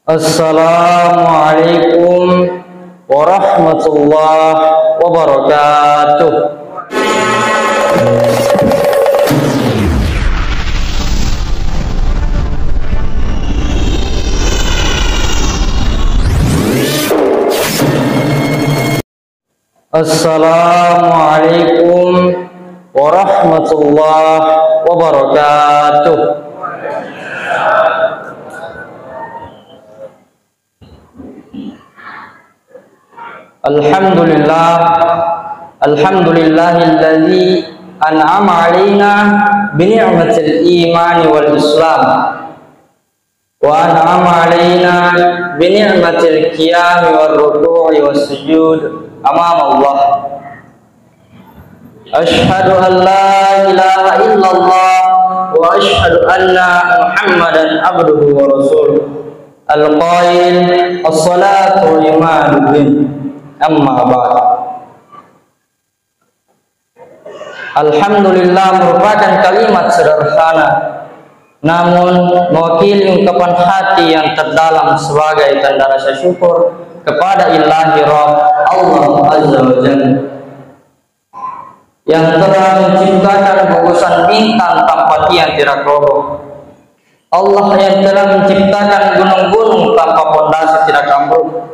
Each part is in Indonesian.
Assalamualaikum warahmatullahi wabarakatuh. Assalamualaikum warahmatullahi wabarakatuh. Alhamdulillahilladzi an'ama 'alaina bi ni'matil iman wal islam wa an'ama 'alaina bi ni'matil qiyam war ruku'i was sujud amama Allah. Asyhadu an la ilaha illallah wa asyhadu anna Muhammadan abduhu wa rasuluh. Al-qail as-salatu liman amma ba'd. Alhamdulillah merupakan kalimat sederhana, namun mewakili ungkapan hati yang terdalam sebagai tanda rasa syukur kepada Ilahi Rabb Allah Azza wa Jalla yang telah menciptakan gugusan bintang tanpa tiang tidak roboh. Allah yang telah menciptakan gunung-gunung tanpa pondasi tidak ambruk.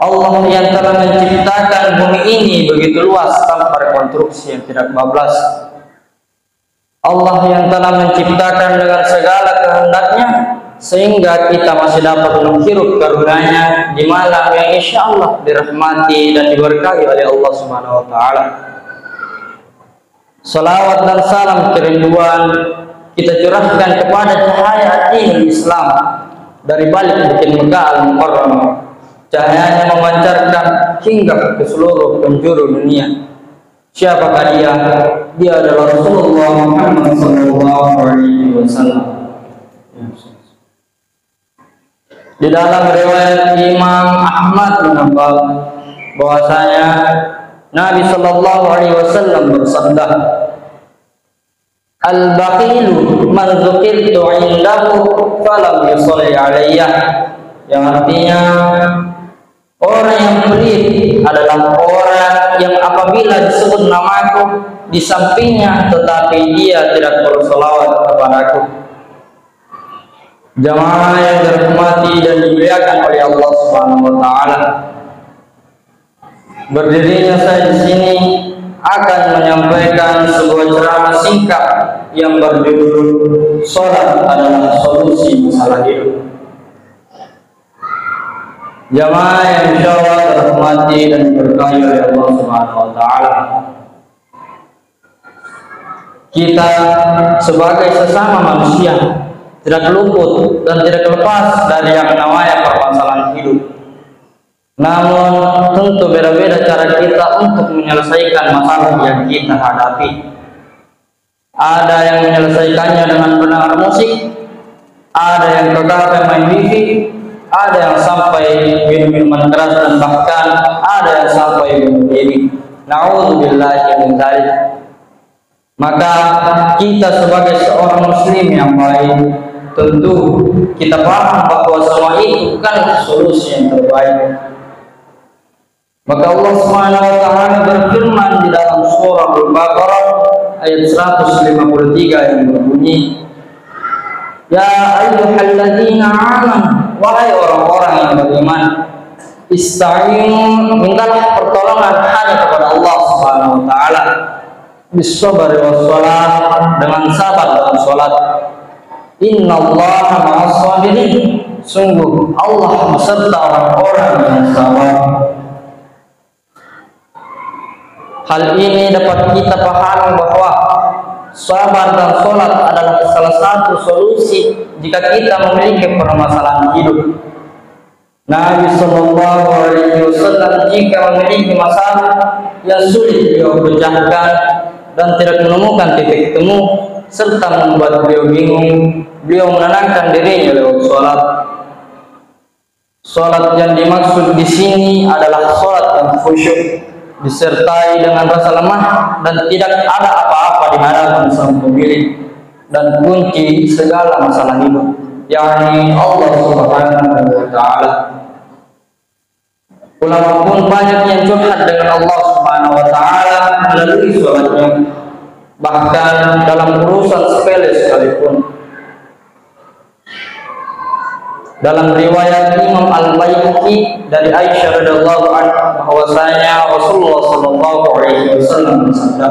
Allah yang telah menciptakan bumi ini begitu luas tanpa rekonstruksi yang tidak bablas. Allah yang telah menciptakan dengan segala kehendaknya sehingga kita masih dapat menghirup karunia-Nya di malam yang insya Allah dirahmati dan diberkahi oleh Allah Subhanahu wa taala. Salawat dan salam kerinduan kita curahkan kepada cahaya dinul Islam dari balik Bukit Mekah Al-Mukarramah. Cahayanya memancarkan hingga ke seluruh penjuru dunia. Siapakah dia? Dia adalah Rasulullah Muhammad SAW. Di dalam riwayat Imam Ahmad menambah bahwasanya Nabi Sallallahu Alaihi Wasallam bersabda, "Al-baqilu man dzukirtu indahu falam yusalli alayya," yang artinya orang yang pelit adalah orang yang apabila disebut namaku di sampingnya tetapi dia tidak berselawat kepadaku. Jamaah yang dirahmati dan dimuliakan oleh Allah Subhanahu wa taala, berdirinya saya di sini akan menyampaikan sebuah ceramah singkat yang berjudul "Salat adalah Solusi Masalah Hidup". Jamaah yang insyaallah terhormati dan diberkahi oleh Allah Subhanahu wa taala. Kita sebagai sesama manusia tidak luput dan tidak lepas dari yang namanya permasalahan hidup. Namun tentu beda-beda cara kita untuk menyelesaikan masalah yang kita hadapi. Ada yang menyelesaikannya dengan mendengar musik, ada yang ke kafe main wifi, ada yang sampai minum minuman keras dan bahkan ada yang sampai bunuh diri. Na'udzubillahi min dzalik. Maka kita sebagai seorang muslim yang baik tentu kita paham bahwa semua itu bukanlah solusi yang terbaik. Maka Allah Subhanahu wa taala berfirman di dalam surah Al-Baqarah ayat 153 yang berbunyi, "Ya ayyuhalladzina amanu," wahai orang-orang yang beriman, "Ista'inu," mintalah pertolongan hanya kepada Allah Subhanahu wa taala, "bis-sabri was-shalah," dengan sabar dalam salat. "Innallaha ma'as-sabirin," sungguh Allah beserta orang-orang yang sabar. Hal ini dapat kita pahami bahwa sabar dan sholat adalah salah satu solusi jika kita memiliki permasalahan hidup. Nabi Sallallahu Alaihi Wasallam jika memiliki masalah yang sulit beliau pecahkan dan tidak menemukan titik temu serta membuat beliau bingung, beliau menenangkan dirinya lewat sholat. Sholat yang dimaksud di sini adalah sholat yang khusyuk, disertai dengan rasa lemah dan tidak ada apa-apa di hadapan sang pemilik dan kunci segala masalah hidup. yakni Allah Subhanahu wa Ta'ala. Ulama pun banyak yang curhat dengan Allah Subhanahu wa Ta'ala melalui sholatnya, bahkan dalam urusan sepele sekalipun. Dalam riwayat Imam Al-Baihaqi dari Aisyah radhiyallahu anha bahwasanya Rasulullah sallallahu alaihi wasallam bersabda,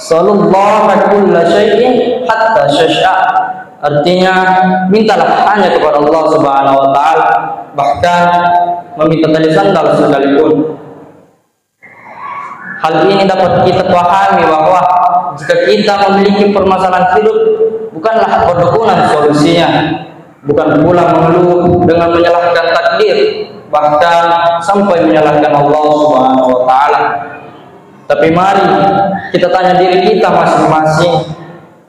"Sallallahu kulla syai'in hatta syasha." Artinya, mintalah hanya kepada Allah Subhanahu wa Ta'ala, bahkan meminta tali sandal sekalipun. Hal ini dapat kita pahami bahwa jika kita memiliki permasalahan hidup, bukanlah perdukunan solusinya, bukan pula mengeluh dengan menyalahkan takdir, bahkan sampai menyalahkan Allah Subhanahu wa Ta'ala. Tapi mari kita tanya diri kita masing-masing,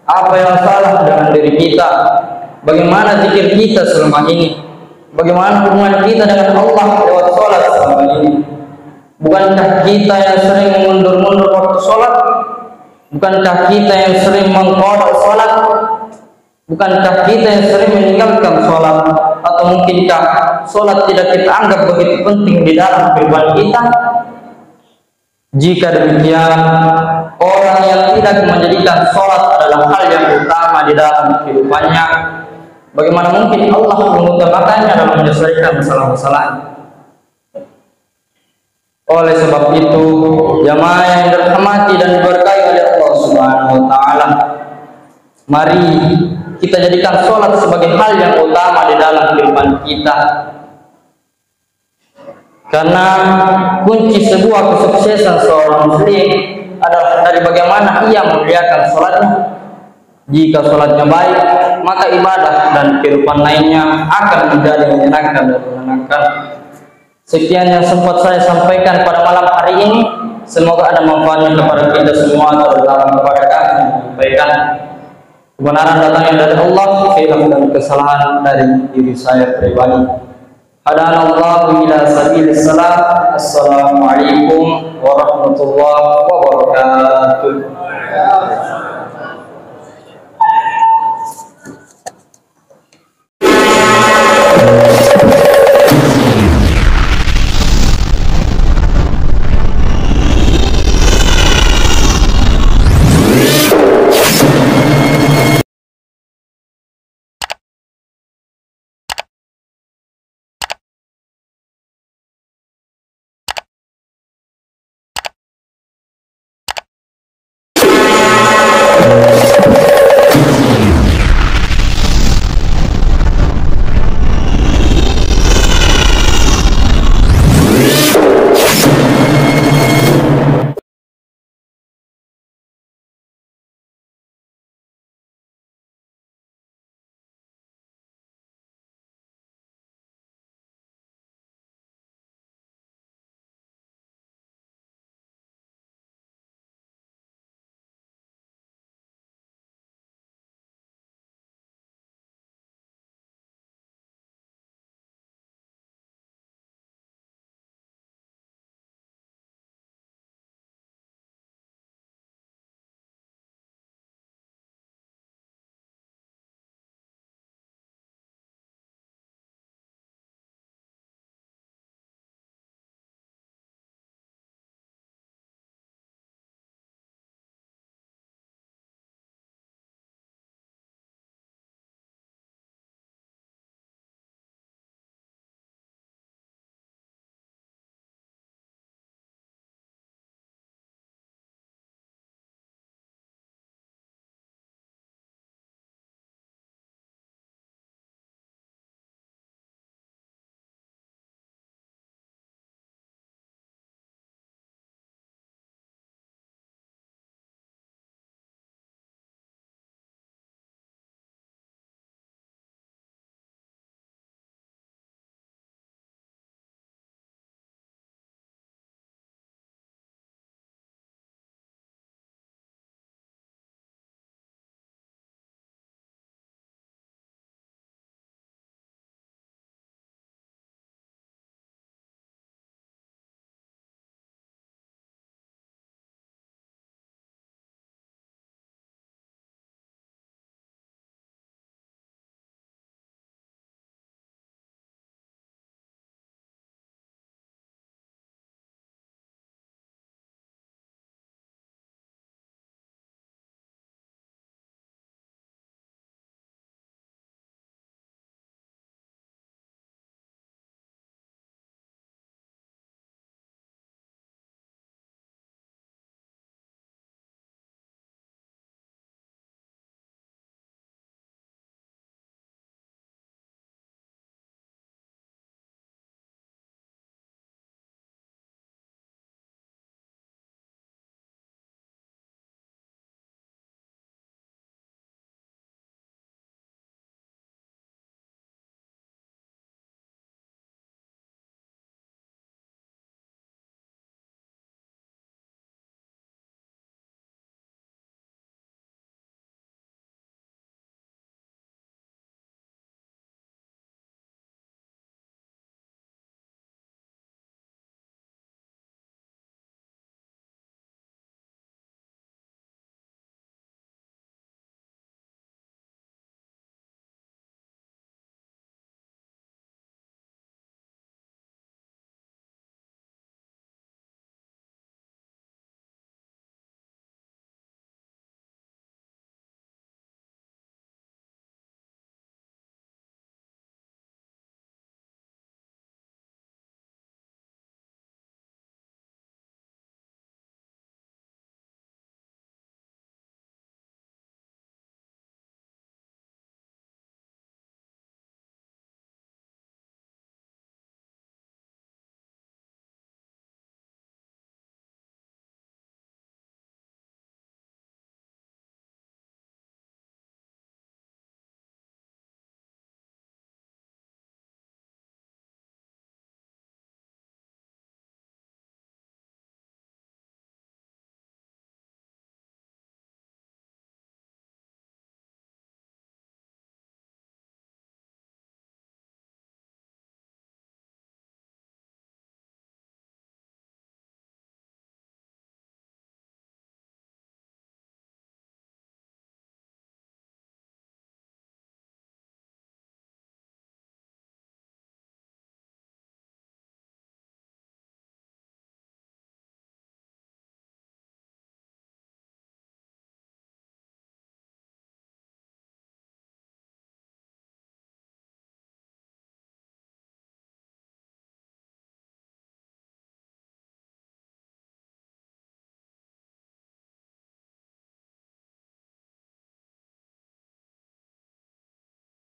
apa yang salah dengan diri kita? Bagaimana zikir kita selama ini? Bagaimana hubungan kita dengan Allah lewat sholat selama ini? Bukankah kita yang sering mundur-mundur waktu sholat? Bukankah kita yang sering mengqada sholat? Bukankah kita yang sering meninggalkan sholat? Atau mungkinkah sholat tidak kita anggap begitu penting di dalam kehidupan kita? Jika demikian, orang yang tidak menjadikan sholat adalah hal yang utama di dalam kehidupannya, bagaimana mungkin Allah mengutamakannya dalam menyelesaikan masalah-masalah? Oleh sebab itu, jamaah yang dirahmati dan diberkahi oleh Allah Subhanahu wa Ta'ala, mari kita jadikan sholat sebagai hal yang utama di dalam kehidupan kita. Karena kunci sebuah kesuksesan seorang muslim adalah dari bagaimana ia memuliakan sholatnya. Jika sholatnya baik, maka ibadah dan kehidupan lainnya akan menjadi menyenangkan dan menenangkan. Sekian yang sempat saya sampaikan pada malam hari ini. Semoga ada manfaatnya kepada kita semua, terutama kepada kami yang menyampaikan. Kebenaran datangnya dari Allah, khilaf dan kesalahan dari diri saya pribadi. Hadanallahu ila sabilis salam. Assalamualaikum warahmatullahi wabarakatuh.